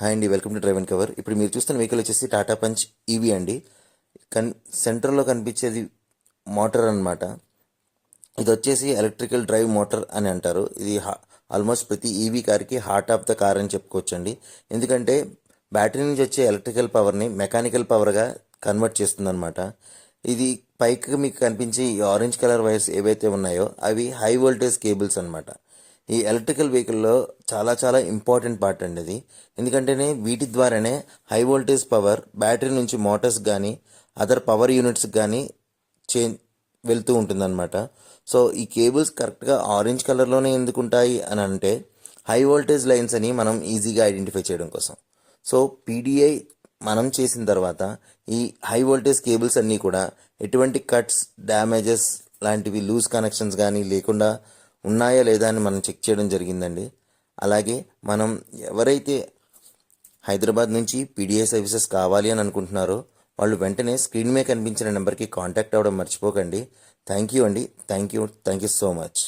Hi అండి, welcome to drive and cover. ఇప్పుడు మీరు చూస్తున్న వెహికల్ వచ్చేసి టాటా పంచ్ ఈవీ అండి. సెంటర్లో కనిపించేది మోటార్ అన్నమాట. ఇది వచ్చేసి ఎలక్ట్రికల్ డ్రైవ్ మోటార్ అని అంటారు. ఇది ఆల్మోస్ట్ ప్రతి ఈవీ కార్కి హార్ట్ ఆఫ్ ద కార్ అని చెప్పుకోవచ్చండి. ఎందుకంటే బ్యాటరీ నుంచి వచ్చే ఎలక్ట్రికల్ పవర్ని మెకానికల్ పవర్గా కన్వర్ట్ చేస్తుందన్నమాట. ఇది పైకి మీకు కనిపించే ఈ ఆరెంజ్ కలర్ వైర్స్ ఏవైతే ఉన్నాయో అవి హై వోల్టేజ్ కేబుల్స్ అన్నమాట. ఈ ఎలక్ట్రికల్ వెహికల్లో చాలా చాలా ఇంపార్టెంట్ పార్ట్ అండి ఇది. ఎందుకంటేనే వీటి ద్వారానే హై వోల్టేజ్ పవర్ బ్యాటరీ నుంచి మోటార్స్ కానీ అదర్ పవర్ యూనిట్స్కి కానీ వెళ్తూ ఉంటుందన్నమాట. సో ఈ కేబుల్స్ కరెక్ట్గా ఆరెంజ్ కలర్లోనే ఎందుకు ఉంటాయి అని అంటే హై వోల్టేజ్ లైన్స్ అని మనం ఈజీగా ఐడెంటిఫై చేయడం కోసం. సో పీడిఐ మనం చేసిన తర్వాత ఈ హై వోల్టేజ్ కేబుల్స్ అన్నీ కూడా ఎటువంటి కట్స్, డ్యామేజెస్ లాంటివి, లూజ్ కనెక్షన్స్ కానీ లేకుండా ఉన్నాయా లేదా అని మనం చెక్ చేయడం జరిగిందండి. అలాగే మనం ఎవరైతే హైదరాబాద్ నుంచి పీడిఐ సర్వీసెస్ కావాలి అని అనుకుంటున్నారో వాళ్ళు వెంటనే స్క్రీన్ మీద కనిపించిన నెంబర్కి కాంటాక్ట్ అవ్వడం మర్చిపోకండి. థ్యాంక్ యూ అండి. Thank you so much.